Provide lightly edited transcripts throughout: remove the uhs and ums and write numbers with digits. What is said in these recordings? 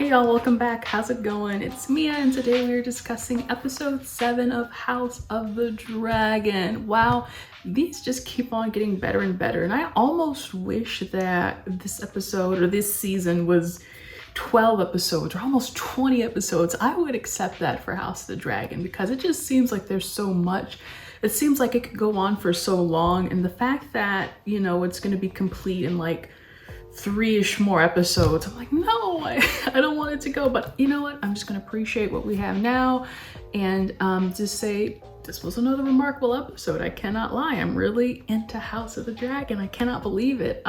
Hey y'all, welcome back. How's it going? It's Mia, and today we are discussing episode 7 of House of the Dragon. Wow, these just keep on getting better and better, and I almost wish that this episode or this season was 12 episodes or almost 20 episodes. I would accept that for House of the Dragon because it just seems like there's so much. It seems like it could go on for so long, and the fact that, you know, it's going to be complete in like 3-ish more episodes, I'm like, no, I don't want it to go. But you know what? I'm just going to appreciate what we have now and just say this was another remarkable episode. I cannot lie. I'm really into House of the Dragon. I cannot believe it.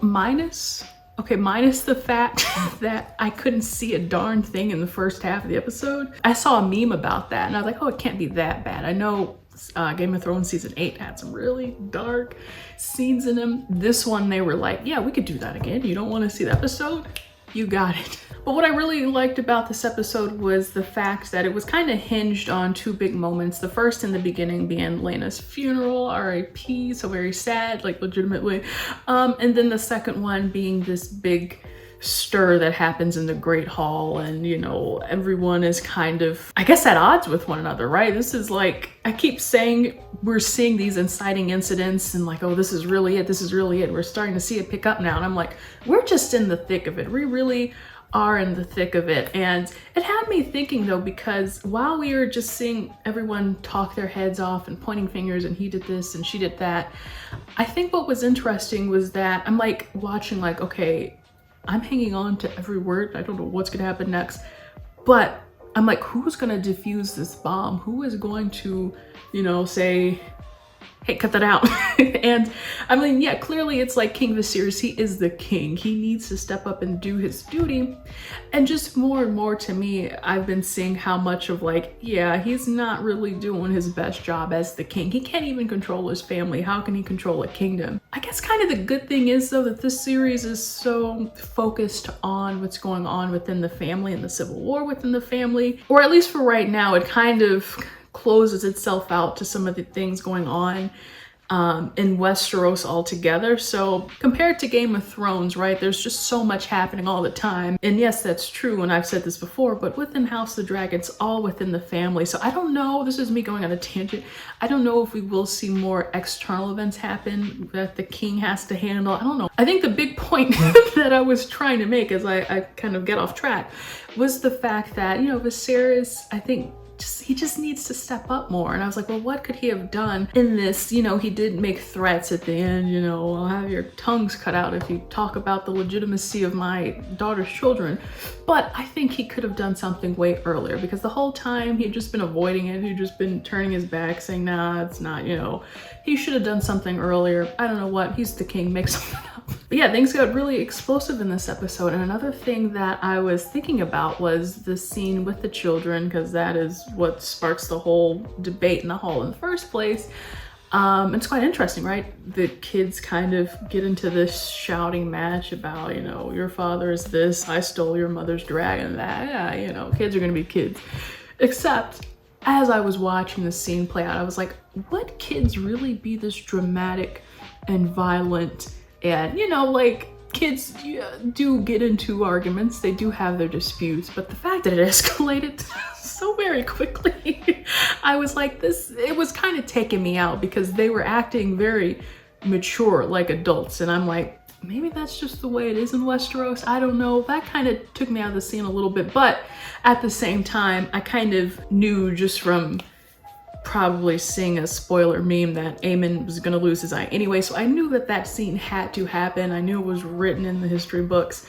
Minus the fact that I couldn't see a darn thing in the first half of the episode. I saw a meme about that and I was like, oh, it can't be that bad. I know Game of Thrones season 8 had some really dark scenes in them. This one, they were like, yeah, we could do that again. You don't want to see the episode? You got it. But what I really liked about this episode was the fact that it was kind of hinged on two big moments. The first in the beginning being Laena's funeral, R.I.P., so very sad, like legitimately. And then the second one being this big stir that happens in the Great Hall, and you know, everyone is kind of, I guess, at odds with one another, right? This is like, I keep saying we're seeing these inciting incidents and like, oh, this is really it, we're starting to see it pick up now, and I'm like, we're just in the thick of it. We really are in the thick of it. And it had me thinking though, because while we were just seeing everyone talk their heads off and pointing fingers and he did this and she did that, I think what was interesting was that I'm like watching like, okay, I'm hanging on to every word. I don't know what's gonna happen next, but I'm like, who's gonna defuse this bomb? Who is going to, you know, say, hey, cut that out? And I mean, yeah, clearly it's like King Viserys, he is the king. He needs to step up and do his duty. And just more and more to me, I've been seeing how much of like, yeah, he's not really doing his best job as the king. He can't even control his family. How can he control a kingdom? I guess kind of the good thing is though that this series is so focused on what's going on within the family and the civil war within the family, or at least for right now, it kind of closes itself out to some of the things going on in Westeros altogether. So compared to Game of Thrones, right, there's just so much happening all the time. And yes, that's true, and I've said this before, but within House of the Dragon, it's all within the family. So I don't know, this is me going on a tangent, I don't know if we will see more external events happen that the king has to handle. I don't know. I think the big point that I was trying to make as I kind of get off track was the fact that, you know, Viserys, I think, he just needs to step up more. And I was like, well, what could he have done in this? You know, he did make threats at the end, you know, I'll have your tongues cut out if you talk about the legitimacy of my daughter's children. But I think he could have done something way earlier, because the whole time he'd just been avoiding it. He'd just been turning his back, saying, nah, it's not, you know, he should have done something earlier. I don't know what, he's the king, make something up. But yeah, things got really explosive in this episode. And another thing that I was thinking about was the scene with the children, because that is what sparks the whole debate in the hall in the first place. It's quite interesting, right? The kids kind of get into this shouting match about, you know, your father is this, I stole your mother's dragon, that, yeah, you know, kids are gonna be kids. Except as I was watching the scene play out, I was like, would kids really be this dramatic and violent? And, you know, like, kids do get into arguments, they do have their disputes, but the fact that it escalated so very quickly, I was like, it was kind of taking me out, because they were acting very mature, like adults, and I'm like, maybe that's just the way it is in Westeros, I don't know. That kind of took me out of the scene a little bit, but at the same time, I kind of knew just from probably seeing a spoiler meme that Aemon was gonna lose his eye anyway, so I knew that that scene had to happen. I knew it was written in the history books.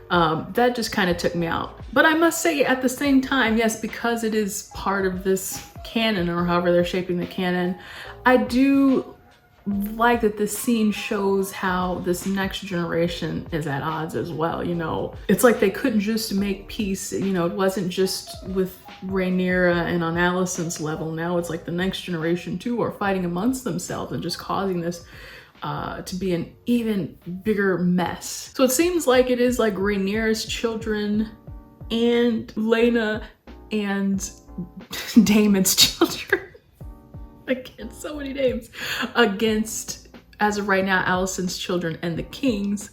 That just kind of took me out. But I must say, at the same time, yes, because it is part of this canon, or however they're shaping the canon, I do like that this scene shows how this next generation is at odds as well. You know, it's like they couldn't just make peace, you know, it wasn't just with Rhaenyra and on Alicent's level. Now it's like the next generation too are fighting amongst themselves and just causing this to be an even bigger mess. So it seems like it is like Rhaenyra's children and Laena and Daemon's children against so many names, against as of right now, Alicent's children and the king's.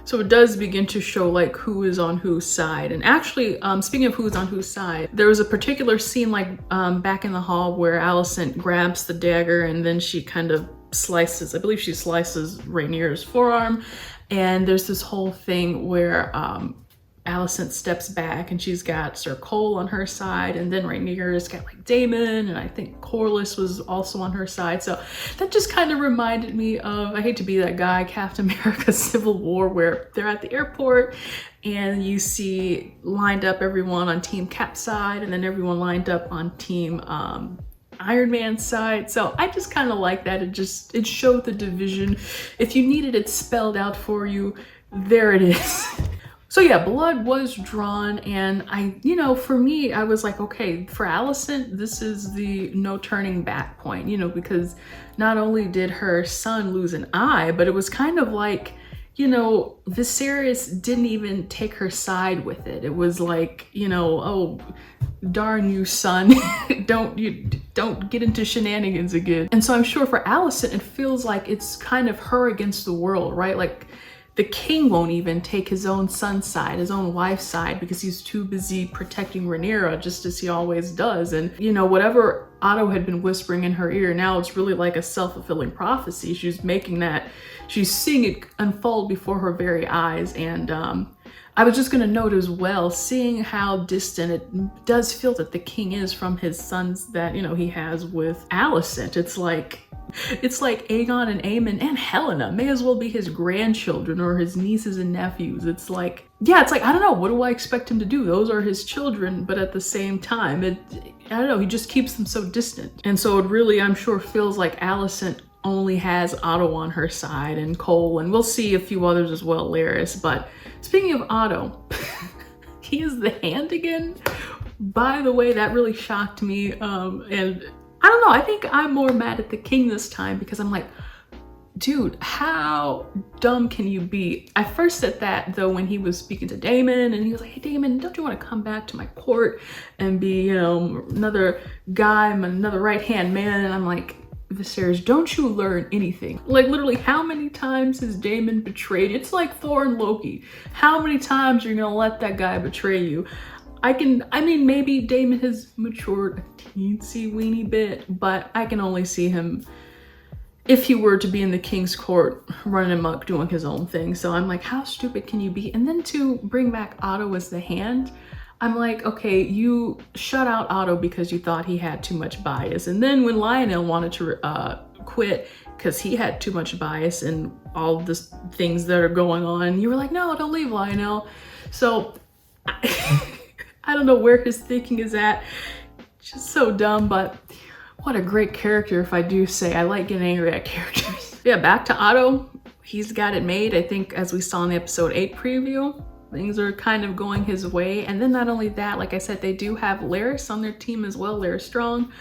So it does begin to show like who is on whose side. And actually, speaking of who's on whose side, there was a particular scene like back in the hall where Alicent grabs the dagger and then she kind of slices, I believe she slices Rhaenyra's forearm. And there's this whole thing where Alicent steps back and she's got Sir Cole on her side, and then Rhaenyra's got like Daemon, and I think Corlys was also on her side. So that just kind of reminded me of, I hate to be that guy, Captain America Civil War, where they're at the airport and you see lined up everyone on Team Cap's side and then everyone lined up on Team Iron Man's side. So I just kind of like that. It showed the division. If you needed it spelled out for you, there it is. So yeah, blood was drawn, and for me, I was like, okay, for Alicent, this is the no turning back point, because not only did her son lose an eye, but it was kind of like, Viserys didn't even take her side with it. It was like, oh, darn you, son, don't get into shenanigans again. And so I'm sure for Alicent, it feels like it's kind of her against the world, right? Like, the king won't even take his own son's side, his own wife's side, because he's too busy protecting Rhaenyra, just as he always does. And, whatever Otto had been whispering in her ear, now it's really like a self-fulfilling prophecy. She's seeing it unfold before her very eyes. And I was just gonna note as well, seeing how distant it does feel that the king is from his sons that, he has with Alicent. It's like Aegon and Aemon and Helena may as well be his grandchildren or his nieces and nephews. It's like, I don't know, what do I expect him to do? Those are his children, but at the same time, I don't know, he just keeps them so distant. And so it really, I'm sure, feels like Alicent only has Otto on her side and Cole, and we'll see a few others as well, Larys. But speaking of Otto, he is the Hand again. By the way, that really shocked me, and I don't know, I think I'm more mad at the king this time because I'm like, dude, how dumb can you be? I first said that though when he was speaking to Daemon and he was like, hey Daemon, don't you want to come back to my court and be, another guy, another right-hand man? And I'm like, Viserys, don't you learn anything? Like literally, how many times has Daemon betrayed you? It's like Thor and Loki. How many times are you gonna let that guy betray you? Maybe Daemon has matured a teensy weeny bit, but I can only see him, if he were to be in the king's court, running amok, doing his own thing. So I'm like, how stupid can you be? And then to bring back Otto as the Hand, I'm like, okay, you shut out Otto because you thought he had too much bias. And then when Lionel wanted to quit because he had too much bias and all the things that are going on, you were like, no, don't leave Lionel. So I don't know where his thinking is at. Just so dumb, but what a great character, if I do say. I like getting angry at characters. Yeah, back to Otto. He's got it made. I think as we saw in the episode 8 preview, things are kind of going his way. And then not only that, like I said, they do have Larys on their team as well. Larys Strong.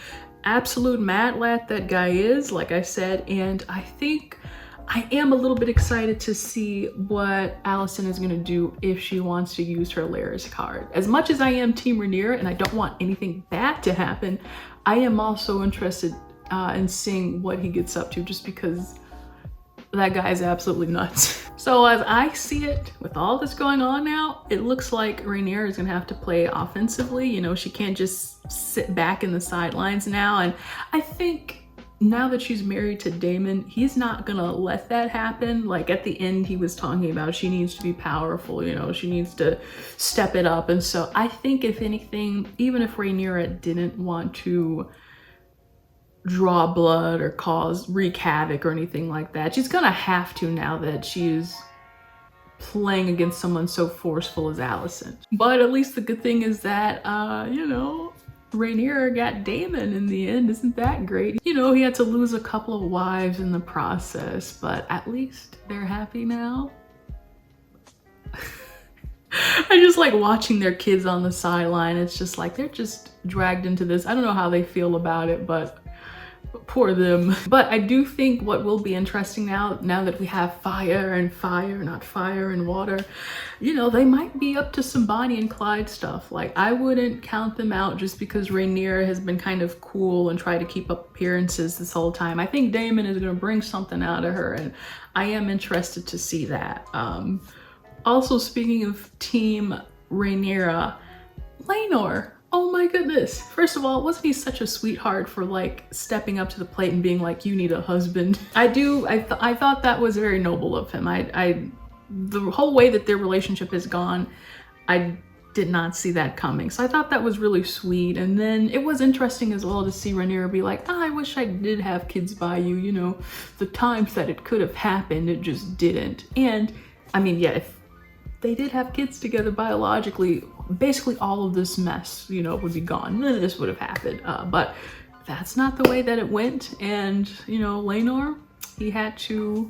Absolute mad lad that guy is, like I said. And I think I am a little bit excited to see what Alicent is gonna do if she wants to use her Larys card. As much as I am Team Rhaenyra and I don't want anything bad to happen, I am also interested in seeing what he gets up to, just because that guy is absolutely nuts. So as I see it, with all this going on now, it looks like Rhaenyra is gonna have to play offensively. She can't just sit back in the sidelines now. And I think now that she's married to Daemon, he's not gonna let that happen. Like at the end, he was talking about she needs to be powerful, she needs to step it up. And so I think if anything, even if Rhaenyra didn't want to draw blood or wreak havoc or anything like that, she's gonna have to now that she's playing against someone so forceful as Alicent. But at least the good thing is that, Rhaenyra got Daemon in the end. Isn't that great? He had to lose a couple of wives in the process, but at least they're happy now. I just like watching their kids on the sideline. It's just like they're just dragged into this. I don't know how they feel about it, but poor them. But I do think what will be interesting now that we have fire, not fire and water, you know, they might be up to some Bonnie and Clyde stuff. Like, I wouldn't count them out just because Rhaenyra has been kind of cool and tried to keep up appearances this whole time. I think Daemon is gonna bring something out of her, and I am interested to see that. Also, speaking of Team Rhaenyra, Laenor. Oh my goodness. First of all, wasn't he such a sweetheart for like stepping up to the plate and being like, you need a husband? I thought that was very noble of him. The whole way that their relationship has gone, I did not see that coming. So I thought that was really sweet. And then it was interesting as well to see Rhaenyra be like, I wish I did have kids by you. You know, the times that it could have happened, it just didn't. And I mean, yeah, if they did have kids together biologically, basically all of this mess, you know, would be gone. None of this would have happened. But that's not the way that it went. And, you know, Laenor, he had to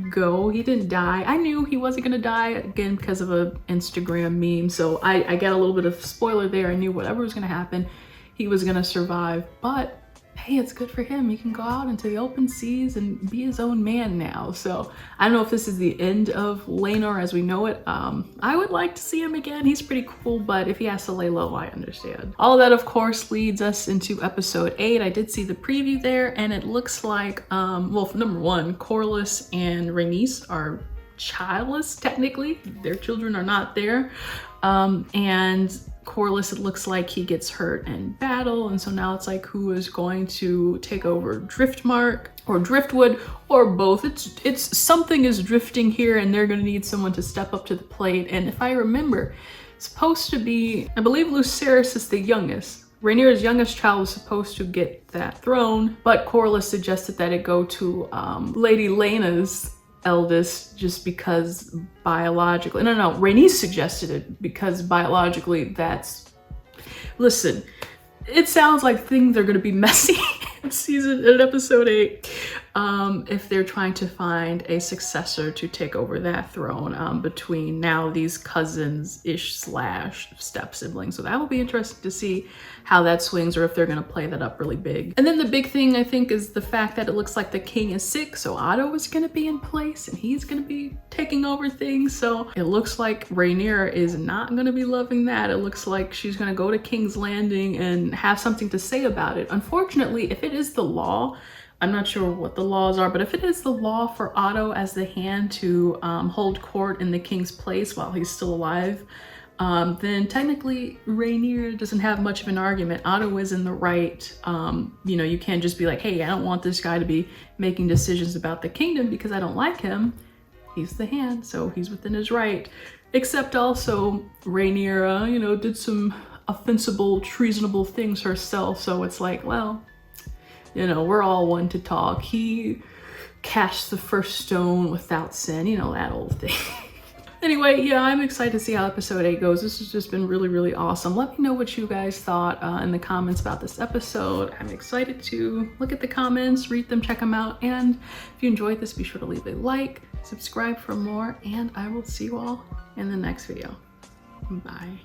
go. He didn't die. I knew he wasn't gonna die, again, because of a Instagram meme. So I got a little bit of spoiler there. I knew whatever was gonna happen, he was gonna survive. But hey, it's good for him. He can go out into the open seas and be his own man now. So I don't know if this is the end of Laenor as we know it. I would like to see him again. He's pretty cool, but if he has to lay low, I understand. All of that, of course, leads us into episode 8. I did see the preview there, and it looks like, well, number one, Corlys and Rhaenys are childless, technically. Their children are not there. And Corlys, it looks like he gets hurt in battle, and so now it's like, who is going to take over Driftmark or Driftwood or both? It's something is drifting here, and they're gonna need someone to step up to the plate. And if I remember, it's supposed to be, I believe Lucerys is the youngest. Rhaenyra's youngest child was supposed to get that throne, but Corlys suggested that it go to Lady Laena's eldest, just because biologically, no, Rhaenys suggested it because biologically that's, listen, it sounds like things are gonna be messy in episode 8 if they're trying to find a successor to take over that throne between now these cousins-ish / step siblings. So that will be interesting to see how that swings, or if they're gonna play that up really big. And then the big thing, I think, is the fact that it looks like the king is sick, so Otto is gonna be in place and he's gonna be taking over things. So it looks like Rhaenyra is not gonna be loving that. It looks like she's gonna go to King's Landing and have something to say about it. Unfortunately, if it is the law, I'm not sure what the laws are, but if it is the law for Otto as the hand to hold court in the king's place while he's still alive, then technically Rhaenyra doesn't have much of an argument. Otto is in the right. You know, you can't just be like, hey, I don't want this guy to be making decisions about the kingdom because I don't like him. He's the hand, so he's within his right. Except also Rhaenyra, you know, did some offensible, treasonable things herself. So it's like, well, you know, we're all one to talk. He cast the first stone without sin, you know, that old thing. Anyway, yeah, I'm excited to see how episode 8 goes. This has just been really, really awesome. Let me know what you guys thought in the comments about this episode. I'm excited to look at the comments, read them, check them out. And if you enjoyed this, be sure to leave a like, subscribe for more, and I will see you all in the next video. Bye.